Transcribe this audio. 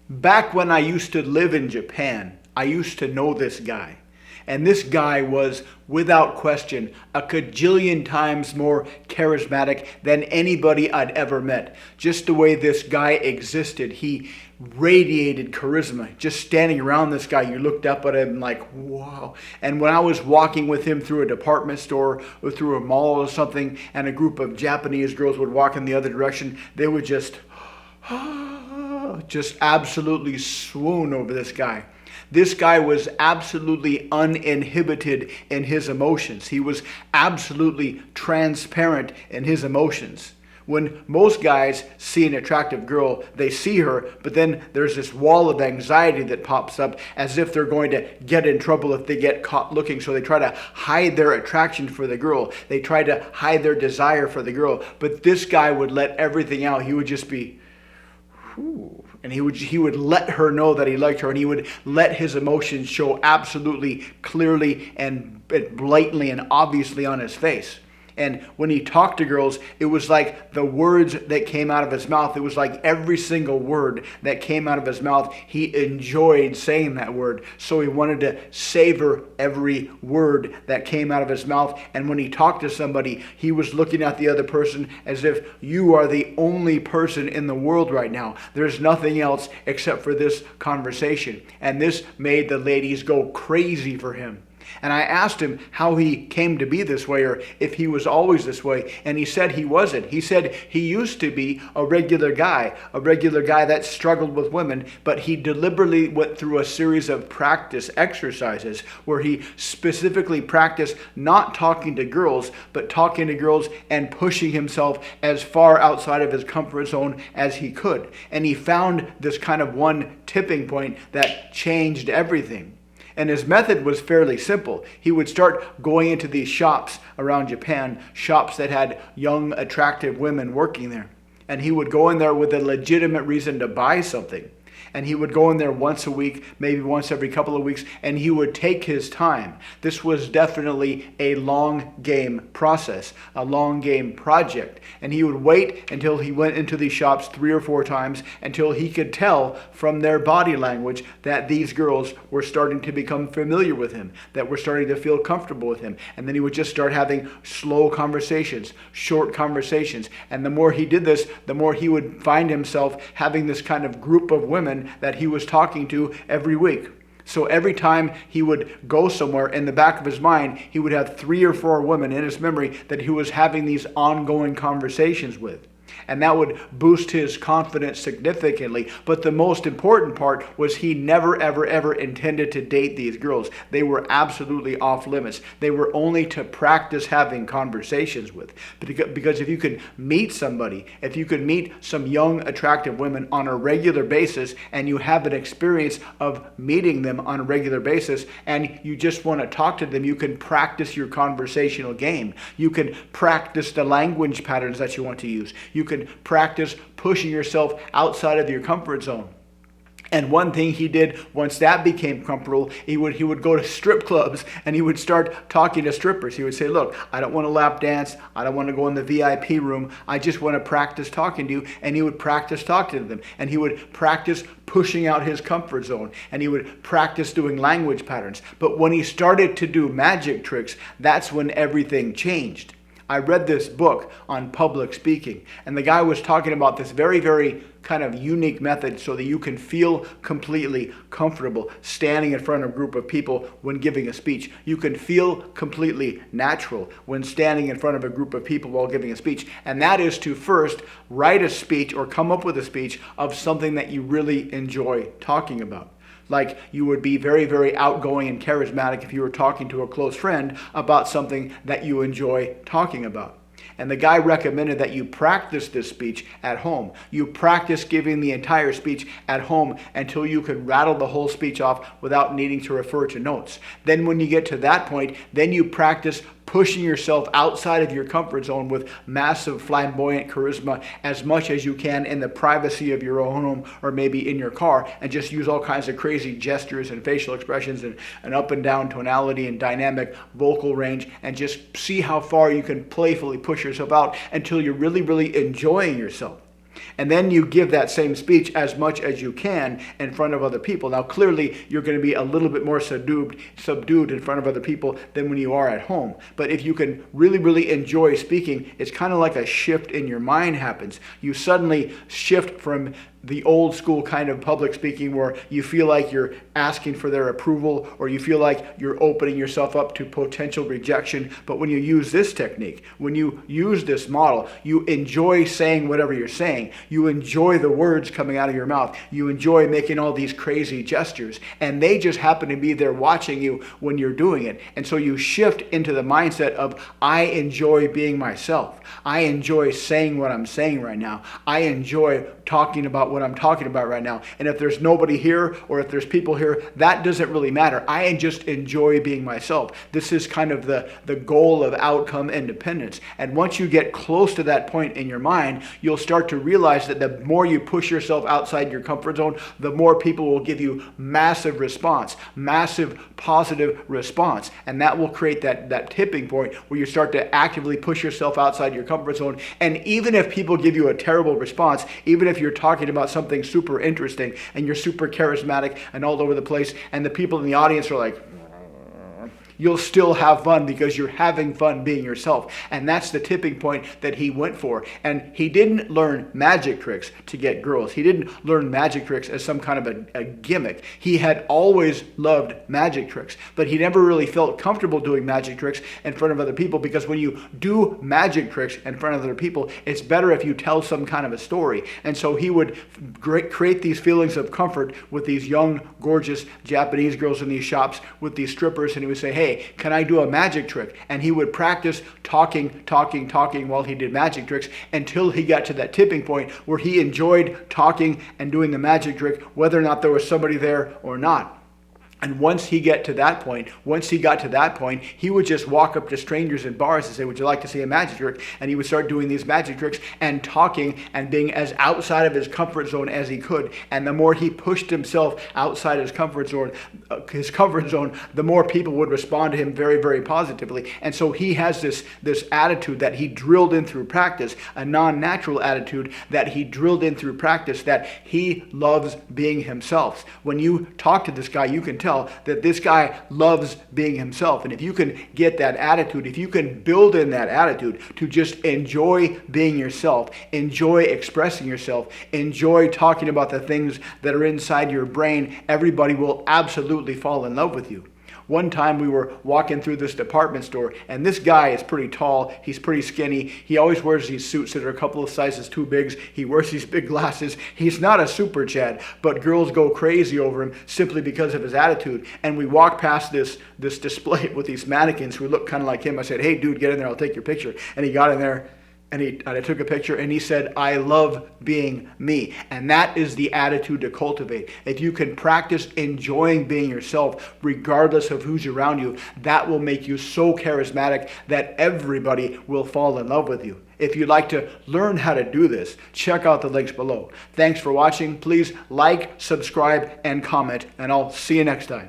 Back when I used to live in Japan, I used to know this guy. And this guy was, without question, a cajillion times more charismatic than anybody I'd ever met. Just the way this guy existed, he radiated charisma. Just standing around this guy, you looked up at him like, wow. And when I was walking with him through a department store or through a mall or something, and a group of Japanese girls would walk in the other direction, they would just absolutely swoon over this guy. This guy was absolutely uninhibited in his emotions. He was absolutely transparent in his emotions. When most guys see an attractive girl, they see her, but then there's this wall of anxiety that pops up as if they're going to get in trouble if they get caught looking. So they try to hide their attraction for the girl. They try to hide their desire for the girl. But this guy would let everything out. He would just be, whew. And he would let her know that he liked her, and he would let his emotions show absolutely clearly and blatantly and obviously on his face. And when he talked to girls, it was like the words that came out of his mouth. It was like every single word that came out of his mouth, he enjoyed saying that word. So he wanted to savor every word that came out of his mouth. And when he talked to somebody, he was looking at the other person as if you are the only person in the world right now. There's nothing else except for this conversation. And this made the ladies go crazy for him. And I asked him how he came to be this way, or if he was always this way. And he said he wasn't. He said he used to be a regular guy that struggled with women, but he deliberately went through a series of practice exercises where he specifically practiced not talking to girls, but talking to girls and pushing himself as far outside of his comfort zone as he could. And he found this kind of one tipping point that changed everything. And his method was fairly simple. He would start going into these shops around Japan, shops that had young, attractive women working there. And he would go in there with a legitimate reason to buy something. And he would go in there once a week, maybe once every couple of weeks, and he would take his time. This was definitely a long game process, a long game project. And he would wait until he went into these shops 3 or 4 times until he could tell from their body language that these girls were starting to become familiar with him, that were starting to feel comfortable with him. And then he would just start having slow conversations, short conversations. And the more he did this, the more he would find himself having this kind of group of women that he was talking to every week. So every time he would go somewhere, in the back of his mind, he would have 3 or 4 women in his memory that he was having these ongoing conversations with. And that would boost his confidence significantly. But the most important part was he never, ever, ever intended to date these girls. They were absolutely off limits. They were only to practice having conversations with. Because if you could meet somebody, if you could meet some young, attractive women on a regular basis, and you have an experience of meeting them on a regular basis, and you just want to talk to them, you can practice your conversational game. You can practice the language patterns that you want to use. You can practice pushing yourself outside of your comfort zone. And one thing he did once that became comfortable, he would go to strip clubs and he would start talking to strippers. He would say, look, I don't want to lap dance. I don't want to go in the VIP room. I just want to practice talking to you. And he would practice talking to them. And he would practice pushing out his comfort zone. And he would practice doing language patterns. But when he started to do magic tricks, that's when everything changed. I read this book on public speaking, and the guy was talking about this very, very kind of unique method so that you can feel completely comfortable standing in front of a group of people when giving a speech. You can feel completely natural when standing in front of a group of people while giving a speech. And that is to first write a speech or come up with a speech of something that you really enjoy talking about. Like you would be very, very outgoing and charismatic if you were talking to a close friend about something that you enjoy talking about. And the guy recommended that you practice this speech at home. You practice giving the entire speech at home until you could rattle the whole speech off without needing to refer to notes. Then when you get to that point, then you practice pushing yourself outside of your comfort zone with massive flamboyant charisma as much as you can in the privacy of your own home or maybe in your car, and just use all kinds of crazy gestures and facial expressions and up and down tonality and dynamic vocal range, and just see how far you can playfully push yourself out until you're really, really enjoying yourself. And then you give that same speech as much as you can in front of other people. Now, clearly, you're going to be a little bit more subdued in front of other people than when you are at home. But if you can really, really enjoy speaking, it's kind of like a shift in your mind happens. You suddenly shift from the old school kind of public speaking where you feel like you're asking for their approval, or you feel like you're opening yourself up to potential rejection. But when you use this technique, when you use this model, you enjoy saying whatever you're saying. You enjoy the words coming out of your mouth. You enjoy making all these crazy gestures, and they just happen to be there watching you when you're doing it. And so you shift into the mindset of, I enjoy being myself. I enjoy saying what I'm saying right now. I enjoy talking about what I'm talking about right now. And if there's nobody here, or if there's people here, that doesn't really matter. I just enjoy being myself. This is kind of the goal of outcome independence. And once you get close to that point in your mind, you'll start to realize that the more you push yourself outside your comfort zone, the more people will give you massive response, massive positive response. And that will create that tipping point where you start to actively push yourself outside your comfort zone. And even if people give you a terrible response, even if you're talking about something super interesting and you're super charismatic and all over the place, and the people in the audience are like, you'll still have fun because you're having fun being yourself. And that's the tipping point that he went for. And he didn't learn magic tricks to get girls. He didn't learn magic tricks as some kind of a gimmick. He had always loved magic tricks, but he never really felt comfortable doing magic tricks in front of other people, because when you do magic tricks in front of other people, it's better if you tell some kind of a story. And so he would create these feelings of comfort with these young, gorgeous Japanese girls in these shops, with these strippers, and he would say, hey, can I do a magic trick? And he would practice talking while he did magic tricks until he got to that tipping point where he enjoyed talking and doing the magic trick, whether or not there was somebody there or not. And once he got to that point, he would just walk up to strangers in bars and say, would you like to see a magic trick? And he would start doing these magic tricks and talking and being as outside of his comfort zone as he could. And the more he pushed himself outside his comfort zone, the more people would respond to him very, very positively. And so he has this attitude that he drilled in through practice, a non-natural attitude that he drilled in through practice, that he loves being himself. When you talk to this guy, you can tell that this guy loves being himself. And if you can get that attitude, if you can build in that attitude to just enjoy being yourself, enjoy expressing yourself, enjoy talking about the things that are inside your brain, everybody will absolutely fall in love with you. One time we were walking through this department store, and this guy is pretty tall, he's pretty skinny, he always wears these suits that are a couple of sizes too big, he wears these big glasses, he's not a super Chad, but girls go crazy over him simply because of his attitude. And we walked past this display with these mannequins who look kind of like him. I said, hey dude, get in there, I'll take your picture. And he got in there, and I took a picture, and he said, I love being me. And that is the attitude to cultivate. If you can practice enjoying being yourself, regardless of who's around you, that will make you so charismatic that everybody will fall in love with you. If you'd like to learn how to do this, check out the links below. Thanks for watching. Please like, subscribe, and comment, and I'll see you next time.